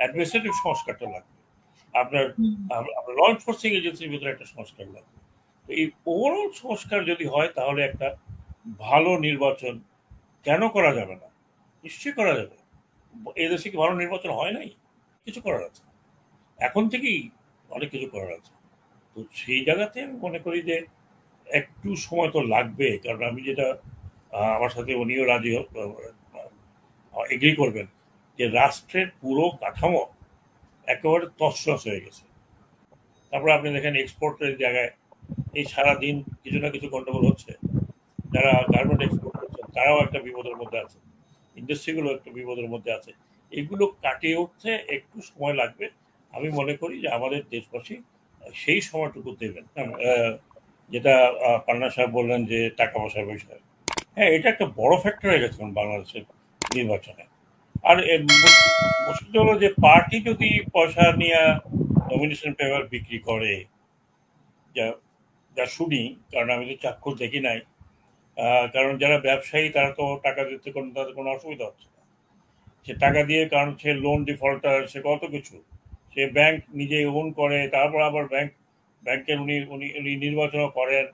Administrative সংস্কারটা লাগবে, আপনার হুম। আপনার ল এনফোর্সিং এজেন্সির ভিতরে একটা সংস্কার লাগবে। তো এই ওভারঅল সংস্কার যদি হয় তাহলে একটা ভালো নির্বাচন কেন করা যাবে না? নিশ্চয়ই করা যাবে। এদেশে কি ভালো নির্বাচন হয় নাই? কিছু করার আছে। এখন থেকেই অনেক কিছু করার আছে। তো সেই জায়গাতে আমি মনে করি যে একটু সময় তো লাগবে। কারণ আমি যেটা আমার সাথে উনিও রাজি এগ্রি করবেন যে রাষ্ট্রের পুরো কাঠামো একেবারে তছনছ হয়ে গেছে। তারপরে আপনি দেখেন এক্সপোর্টের জায়গায় এই সারাদিন কিছু না কিছু গন্ডগোল হচ্ছে। যারা গার্মেন্ট এক্সপোর্ট করছেন তারাও একটা বিপদের মধ্যে আছে, ইন্ডাস্ট্রিগুলো একটু বিপদের মধ্যে আছে। এগুলো কাটিয়ে উঠতে একটু সময় লাগবে। আমি মনে করি যে আমাদের দেশবাসী সেই সময়টুকু দেবেন। যেটা পান্না সাহেব বললেন যে টাকা পয়সার বিষয়, হ্যাঁ এটা একটা বড় ফ্যাক্টর হয়ে গেছে এখন বাংলাদেশের নির্বাচনে। আর মুশকিল হলো যে পার্টি যদি পয়সা নিয়ে নমিনেশন পেপার বিক্রি করে, যা যা শুনি, কারণ আমি তো চাক্ষুষ দেখি নাই। কারণ যারা ব্যবসায়ী তারা তো টাকা দিতে তাদের কোনো অসুবিধা হচ্ছে না। সে টাকা দিয়ে, কারণ সে লোন ডিফল্টার, সে কত কিছু, সে ব্যাংক নিজে ওন করে, তারপর আবার ব্যাংকের উনি উনি উনি নির্বাচনও করেন।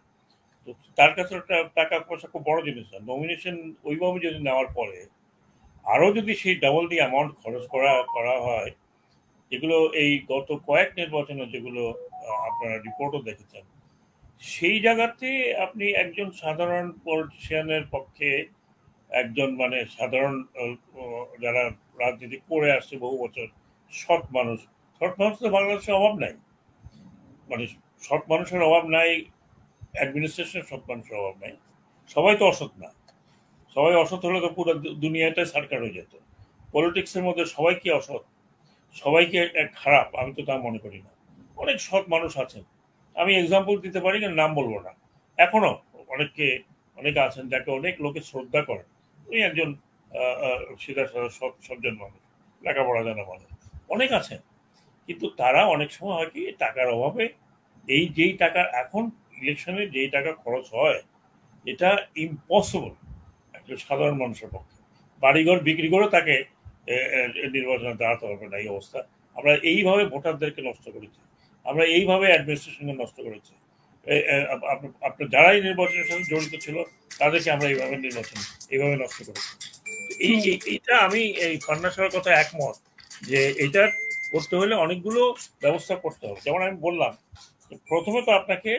তো তার কাছে একটা টাকা পয়সা খুব বড় জিনিস না। নমিনেশন ওইভাবে যদি নেওয়ার পরে আরো যদি সেই ডাবল দি অ্যামাউন্ট খরচ করা করা হয়, যেগুলো এই গত কয়েক নির্বাচনে যেগুলো আপনারা রিপোর্টও দেখেছেন, সেই জায়গাতে আপনি একজন সাধারণ পলিটিশিয়ানের পক্ষে, একজন মানে সাধারণ যারা রাজনীতি করে আসছে বহু বছর, সৎ মানুষ, সৎ মানুষ তো বাংলাদেশের অভাব নাই, মানে সৎ মানুষের অভাব নাই, অ্যাডমিনিস্ট্রেশনের সৎ মানুষের অভাব নাই। সবাই তো অসৎ না। সবাই অসৎ হলে তো পুরো দুনিয়াটাই সরকার হয়ে যেত। পলিটিক্সের মধ্যে সবাই কি অসৎ, সবাইকে খারাপ? আমি তো তা মনে করি না। অনেক সৎ মানুষ আছেন। আমি এক্সাম্পল দিতে পারি, কিন্তু নাম বলবো না। এখনো অনেকে আছেন যাকে অনেক লোকে শ্রদ্ধা করেন। উনি একজন সিধা সাদা সজ্জন মানুষ, লেখাপড়া জানা মানুষ, অনেক আছেন। কিন্তু তারা অনেক সময় হয় কি, টাকার অভাবে যেই টাকা এখন ইলেকশনে যেই টাকা খরচ হয়, এটা ইম্পসিবল একটা সাধারণ মানুষের পক্ষে। বাড়িঘর বিক্রি করেও তাকে নির্বাচনে দাঁড়াতে হবে না, এই অবস্থা। আমরা এইভাবে ভোটারদেরকে নষ্ট করেছি, আমরা এইভাবে অ্যাডমিনিস্ট্রেশনকে নষ্ট করেছি। আপনার যারাই নির্বাচনের সাথে জড়িত ছিল তাদেরকে আমরা এইভাবে নষ্ট করেছি। এইটা আমি এই ফান্ডাসের কথা একমত যে এটা করতে হলে অনেকগুলো ব্যবস্থা করতে হবে। যেমন আমি বললাম, প্রথমে তো আপনাকে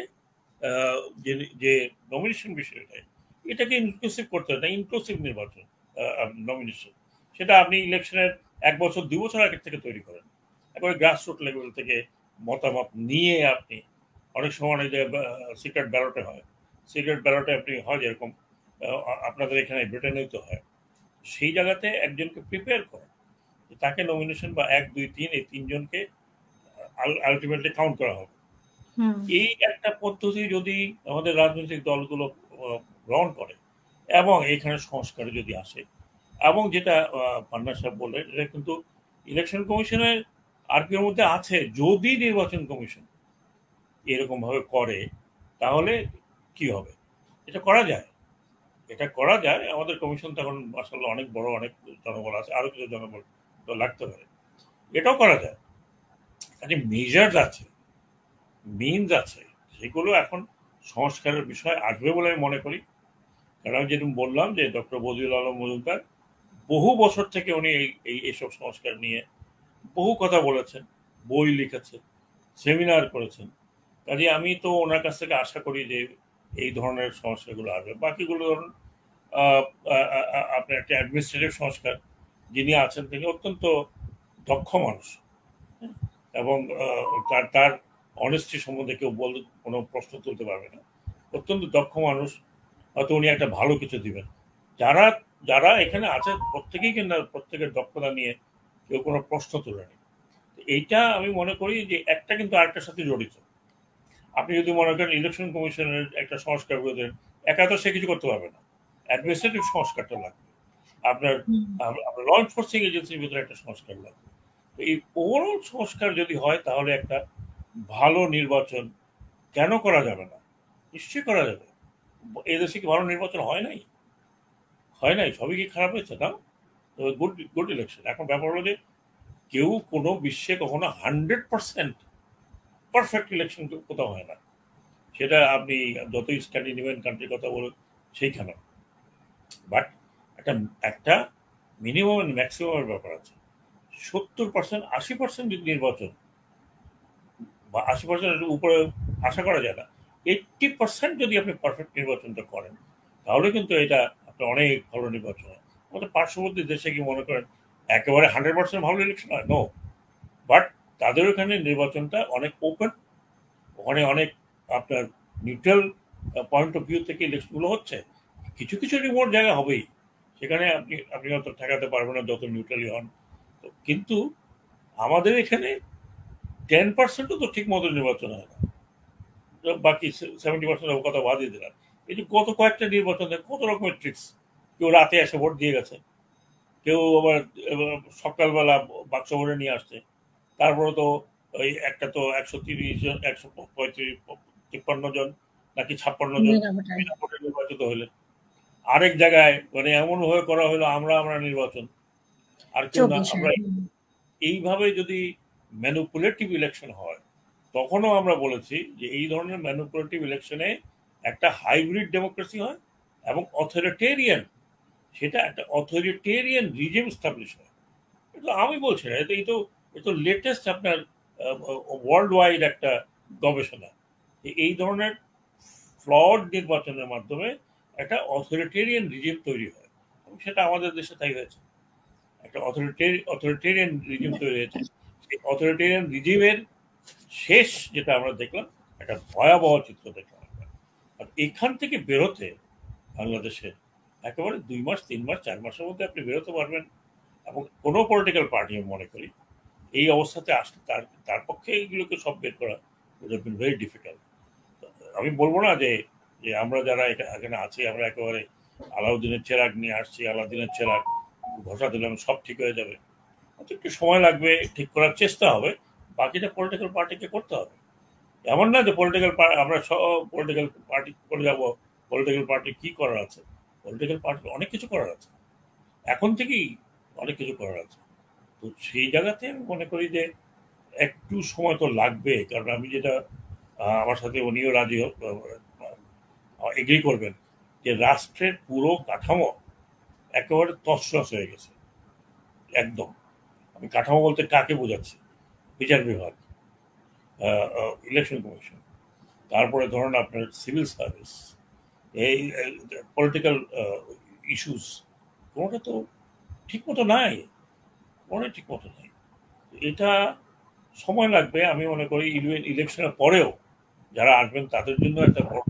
যে যে নমিনেশন বিষয়টা, এটাকে ইনক্লুসিভ করতে হবে, না ইনক্লুসিভ নির্বাচন নমিনেশন। সেটা আপনি ইলেকশনের 1 বছর 2 বছর আগের থেকে তৈরি করেন। একবারে গ্রাসরুট লেভেল থেকে মতামত নিয়ে আপনি, অনেক সময় অনেক জায়গায় সিক্রেট ব্যালটে হয়, সিক্রেট ব্যালটে আপনি হয় যেরকম আপনাদের এখানে ব্রিটেনেও তো হয়, সেই জায়গাতে একজনকে প্রিপেয়ার করেন, তাকে নমিনেশন বা 1 2 3 এই তিনজনকে আলটিমেটলি কাউন্ট করা হবে। হুম। এই একটা পদ্ধতি যদি আমাদের রাজনৈতিক দলগুলো গ্রহণ করে এবং এখানে সংস্কার যদি আসে, এবং যেটা পান্না সাহেব বললেন, এটা কিন্তু ইলেকশন কমিশনের আরপিওর মধ্যে আছে, যদি নির্বাচন কমিশন এরকম ভাবে করে তাহলে কি হবে। এটা করা যায়, এটা করা যায়। আমাদের কমিশন তখন আসলে অনেক বড়, অনেক জনবল আছে, আরো কিছু জনবল তো লাগতে পারে, এটাও করা যায়। কাজে মেজার্স আছে, মিনস আছে, সেগুলো এখন সংস্কারের বিষয় আসবে বলে আমি মনে করি। কারণ আমি যেরকম বললাম যে ডক্টর বদিউল আলম মজুমদার বহু বছর থেকে উনি এইসব সংস্কার নিয়ে বহু কথা বলেছেন, বই লিখেছেন, সেমিনার করেছেন। কাজে আমি তো ওনার কাছ থেকে আশা করি যে এই ধরনের সংস্কারগুলো আসবে। বাকিগুলো ধরুন আপনার একটা অ্যাডমিনিস্ট্রেটিভ সংস্কার, যিনি আছেন তিনি অত্যন্ত দক্ষ মানুষ, হ্যাঁ? এবং তার তার অনেস্টি সম্বন্ধে কেউ কোনো প্রশ্ন তুলতে পারবে না। অত্যন্ত দক্ষ মানুষ, হয়তো উনি একটা ভালো কিছু দিবেন। যারা যারা এখানে আছে প্রত্যেকেই কিন্তু প্রত্যেকের দক্ষতা নিয়ে কেউ কোনো প্রশ্ন তোলেনি। এইটা আমি মনে করি যে একটা কিন্তু আরেকটার সাথে জড়িত। আপনি যদি মনে করেন ইলেকশন কমিশনের একটা সংস্কার করে দেন, একা তো সে কিছু করতে পারবে না। অ্যাডমিনিস্ট্রেটিভ সংস্কারটা লাগবে। আপনার হুম। আপনার ল এনফোর্সিং এজেন্সির ভিতরে একটা সংস্কার লাগবে। তো এই ওভারঅল সংস্কার যদি হয় তাহলে একটা ভালো নির্বাচন কেন করা যাবে না? নিশ্চয়ই করা যাবে। এদেশে কি ভালো নির্বাচন হয় নাই? হয় নাই, সবই কি খারাপ হয়েছে? না, গুড গুড ইলেকশন। এখন ব্যাপার হলো যে কেউ কোনো বিশ্বে কখনো 100% পারফেক্ট ইলেকশন কোথাও হয় না। সেটা আপনি যতই স্ক্যান্ডিনেভিয়ান কান্ট্রির কথা বলুন সেইখানে, বাট একটা একটা মিনিমাম এন্ড ম্যাক্সিমামের ব্যাপার আছে। 70%, 80% যদি নির্বাচন বা 80% উপরে আশা করা যায় না, 80% যদি আপনি পারফেক্ট নির্বাচনটা করেন, তাহলে কিন্তু এটা আপনার অনেক ভালো নির্বাচন হয়। আমাদের পার্শ্ববর্তী দেশে কি মনে করেন একেবারে 100% ভালো ইলেকশন হয়? নো। বাট তাদের ওখানে নির্বাচনটা অনেক ওপেন, ওখানে অনেক আপনার নিউট্রাল পয়েন্ট অফ ভিউ থেকে ইলেকশনগুলো হচ্ছে। কিছু কিছু রিমোট জায়গা হবেই, সেখানে আপনি আপনি হয়তো ঠেকাতে পারবেন না যত নিউট্রালি হন। তো কিন্তু আমাদের এখানে 10%ও তো ঠিক মতো নির্বাচন হয় না, বাকি 70% কথা বাদই দিলাম। এই যে গত কয়েকটা নির্বাচনে কত রকমের ট্রিক্স, কেউ রাতে এসে ভোট দিয়ে গেছে, কেউ আবার সকালবেলা বাক্স ভরে নিয়ে আসছে। তারপরে তো ওই একটা তো 130 জন, 153 জন নাকি 56 জন বিনা ভোটে নির্বাচিত হলেন। আরেক জায়গায় মানে এমন ভাবে করা হলো আমরা আমরা নির্বাচন, আর কেউ না আমরা। এইভাবে যদি ম্যানুপুলেটিভ ইলেকশন হয়, তখনও আমরা বলেছি যে এই ধরনের ম্যানুপুলেটিভ ইলেকশনে একটা হাইব্রিড ডেমোক্রেসি হয় এবং অথরিটেরিয়ান, সেটা একটা অথরিটেরিয়ান রিজিম স্টাবলিশ হয়। এটা আমি বলছি না, এই তো লেটেস্ট আপনার ওয়ার্ল্ড ওয়াইড একটা গবেষণা। এই ধরনের ফ্লড নির্বাচনের মাধ্যমে একটা অথরিটেরিয়ান রিজিম তৈরি হয়, এবং সেটা আমাদের দেশে তাই হয়েছে। একটা অথরিটেরিয়ান রিজিম তৈরি হয়েছে। সেই অথরিটেরিয়ান রিজিমের শেষ যেটা আমরা দেখলাম, একটা ভয়াবহ চিত্র দেখলাম। আর এখান থেকে বেরোতে বাংলাদেশে একেবারে 2 মাস, 3 মাস, 4 মাসের মধ্যে আপনি বেরোতে পারবেন, এবং কোনো পলিটিক্যাল পার্টি আমি মনে করি এই অবস্থাতে আসলে তার পক্ষে এইগুলোকে সব বের করা would have been very difficult. আমি বলবো না যে যে আমরা যারা এখানে আছি আমরা একেবারে আলাউদ্দিনের চেরাগ নিয়ে আসছি, আলাউদ্দিনের চেরাগ ঘষা দিলাম সব ঠিক হয়ে যাবে। একটু সময় লাগবে, ঠিক করার চেষ্টা হবে, বাকিটা পলিটিক্যাল পার্টিকে করতে হবে। এমন না যে আমরা সব পলিটিক্যাল পার্টি করে যাবো। পলিটিক্যাল পার্টি কি করার আছে? পলিটিক্যাল পার্টি অনেক কিছু করার আছে, এখন থেকেই অনেক কিছু করার আছে। তো সেই জায়গাতে আমি মনে করি যে একটু সময় তো লাগবে, কারণ আমি যেটা আমার সাথে উনিও রাজি এগ্রি করবেন যে রাষ্ট্রের পুরো কাঠামো একেবারে তছনছ হয়ে গেছে একদম। আমি কাঠামো বলতে কাকে বোঝাচ্ছি? বিচার বিভাগ, ইলেকশন কমিশন, তারপরে ধরুন আপনার সিভিল সার্ভিস, এই পলিটিক্যাল ইস্যুস, কোনোটা তো ঠিক মতো নাই, কোনো ঠিক মতো নাই। এটা সময় লাগবে। আমি মনে করি ইলেকশনের পরেও যারা আসবেন তাদের জন্য একটা বড়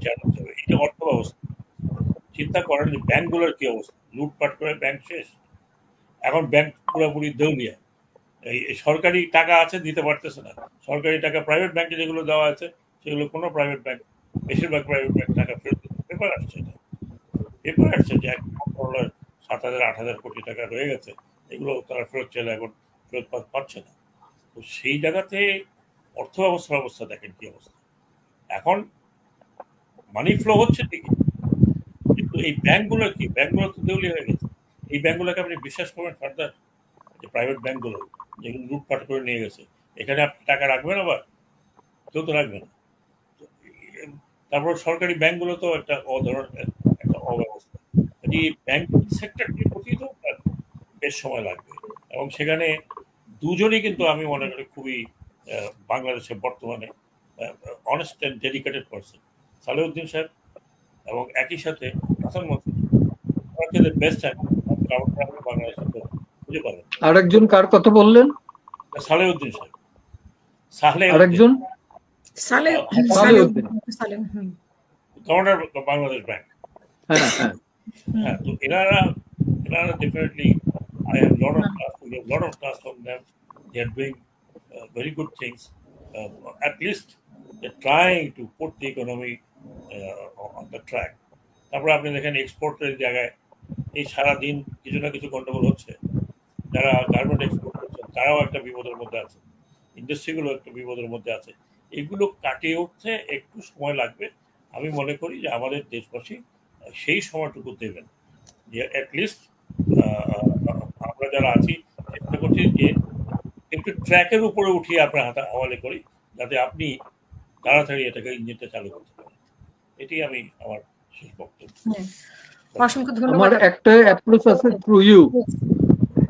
চ্যালেঞ্জ হবে। এটা অর্থ ব্যবস্থা চিন্তা করেন যে ব্যাংকগুলোর কি অবস্থা, লুটপাট করে ব্যাংক শেষ। এখন ব্যাংক পুরোপুরি দেউলিয়া। এই সরকারি টাকা আছে, দিতে পারতেছে না। সরকারি টাকা প্রাইভেট ব্যাংকে যেগুলো দেওয়া আছে, সেগুলো কোনো প্রাইভেট ব্যাংক, বেশিরভাগ প্রাইভেট ব্যাংক টাকা ফেরত পেপার আসছে না। পেপার আসছে যে 7,000, 8,000 কোটি টাকা রয়ে গেছে, এগুলো তারা ফেরত চাইলে এখন ফেরত পাচ্ছে না। তো সেই জায়গাতে অর্থ ব্যবস্থার অবস্থা দেখেন কি অবস্থা। এখন মানি ফ্লো হচ্ছে ঠিকই, কিন্তু এই ব্যাংকগুলো কি, ব্যাংকগুলো তো দেউলিয়া হয়ে গেছে। এই ব্যাংকগুলোকে আপনি বিশ্বাস করবেন ফার্দার? যে প্রাইভেট ব্যাংকগুলো যেগুলো লুটপাট করে নিয়ে গেছে, এখানে আপনি টাকা রাখবেন? আবার কেউ তো রাখবে না। তো তারপর সরকারি ব্যাংকগুলো তো একটা একটা অব্যবস্থা। এই ব্যাংকিং সেক্টরটি প্রতিত বেশ সময় লাগবে, এবং সেখানে দুজনই কিন্তু আমি মনে করি খুবই বাংলাদেশে বর্তমানে honest and dedicated person, Salehuddin সাহেব এবং একই সাথে হাসান মন্ত্রী, বেস্ট বাংলাদেশে তো খুঁজে পাবেন। আরেকজন কার কথা বললেন? সালেউদ্দিন সাহেব। আরেকজন গভর্নর বাংলাদেশ ব্যাংক। হ্যাঁ, তো এনারা definitely I have lot of trust. We have lot of trust on them. They are doing very good things. At least they're trying to put the economy on the track. তারপরে আপনি দেখেন এক্সপোর্টের জায়গায় এই সারাদিন কিছু না কিছু গন্ডগোল হচ্ছে। যারা গার্মেন্ট এক্সপোর্ট করছেন তারাও একটা বিপদের মধ্যে আছে, ইন্ডাস্ট্রিগুলো একটা বিপদের মধ্যে আছে। এগুলো কাটিয়ে উঠতে একটু সময় লাগবে। আমি মনে করি যে আমাদের দেশবাসী সেই সময়টুকু দেবেন যে অ্যাটলিস্ট আমরা যারা আছি চেষ্টা করছি যে একটু ট্র্যাকের উপরে উঠিয়ে আপনার হাওয়ালে করি, যাতে আপনি তাড়াতাড়ি এটাকে ইঞ্জিনটা চালু করতে পারেন। এটি আমি আমার শেষ বক্তব্য। অসংখ্য ধন্যবাদ। আমার একটা অ্যাপ্রোচ আছে থ্রু ইউ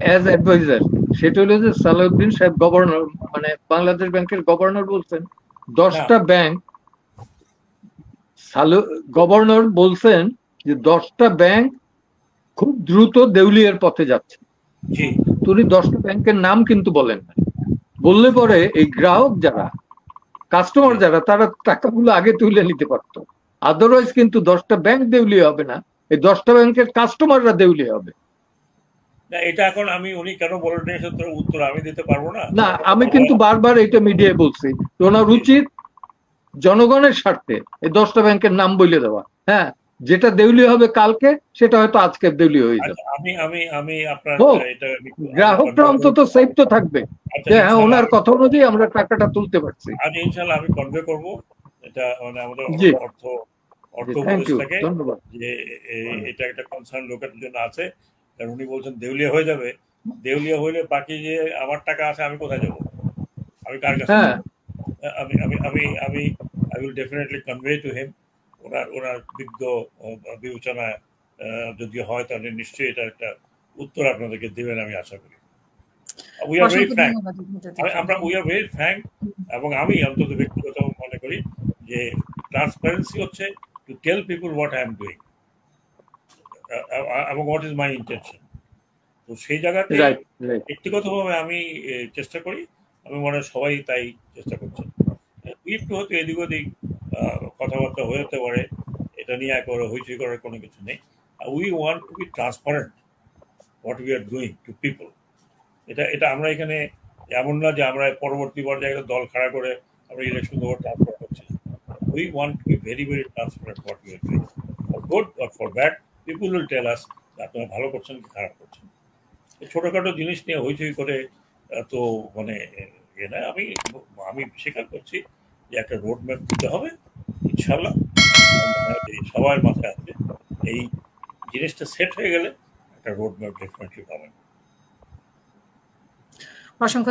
অ্যাজ অ্যাডভাইজার, সেটা হলো যে সালাউদ্দিন সাহেব গভর্নর, মানে বাংলাদেশ ব্যাংকের গভর্নর বলছেন 10টা ব্যাংক, গভর্নর বলছেন যে 10টা ব্যাংক খুব দ্রুত দেউলিয়ার পথে যাচ্ছে। তুমি 10টা ব্যাংকের নাম কিন্তু বলেন না, বললে পরে এই গ্রাহক যারা, কাস্টমার যারা, তারা টাকাগুলো আগে তুলে নিতে পারতো। আদারওয়াইজ কিন্তু 10টা ব্যাংক দেউলিয়া হবে না, এই 10টা ব্যাংকের কাস্টমাররা দেউলিয়া হবে। এটা এখন আমি উনি কেন বলেন উত্তর আমি দিতে পারবো না। না, আমি কিন্তু বারবার এটা মিডিয়ায় বলছি, ওনার উচিত জনগণের স্বার্থে এই 10টা ব্যাংকের নাম বলে দেওয়া। হ্যাঁ, যেটা দেউলিয়া হবে কালকে, সেটা হয়তো আজকে দেউলিয়া হয়ে যাবে। আমি আপনার গ্রাহকরা অন্তত সেফ তো থাকবে যে হ্যাঁ, ওনার কথা অনুযায়ী আমরা টাকাটা তুলতে পারছি। আজ ইনশাআল্লাহ আমি কনভে করব এটা, মানে আমাদের অর্থ উপদেষ্টাকে যে এটা একটা কনসার্ন লোকের জন্য আছে, কারণ উনি বলছেন দেউলিয়া হয়ে যাবে। দেউলিয়া হইলে বাকি যে আমার টাকা আছে আমি কোথায় যাব, আমি কার কাছে? আমি আমি আমি আমি I will definitely convey to him. ওনার বিজ্ঞ বিবেচনা যদি হয় তাহলে নিশ্চয়ই এটা একটা উত্তর আপনাদেরকে দেবেন আমি আশা করি। উই আর ভেরি ফ্র্যাঙ্ক, এবং আমি অন্তত ব্যক্তিগত মনে করি যে ট্রান্সপারেন্সি হচ্ছে to tell people what I am doing এবং হোয়াট ইজ মাই ইন্টেনশন। তো সেই জায়গাতে ব্যক্তিগতভাবে আমি চেষ্টা করি, আমি মনে হয় সবাই তাই চেষ্টা করছেন। একটু হয়তো এদিক ওদিক কথাবার্তা হতে পারে, এটা নিয়ে একেবারে হইচই করার কোনো কিছু নেই। We want to be transparent what we are doing to people. এটা আমরা এখানে এমন না যে আমরা পরবর্তী পর্যায়ে দল খাড়া করে আমরা ইলেকশন দেবো ট্রান্সফার করছি। We want to be very very transparent what we are doing, for good or for bad. People will tell us আপনারা ভালো করছেন কি খারাপ করছেন। ছোটখাটো জিনিস নিয়ে হইচই করে তো মানে না, আমি স্বীকার করছি যে একটা রোড ম্যাপ দিতে হবে ইনশাল্লাহ, সবার মাথায় আছে। এই জিনিসটা সেট হয়ে গেলে একটা রোড ম্যাপ ডেফিনেটলি পাবেন। অসংখ্য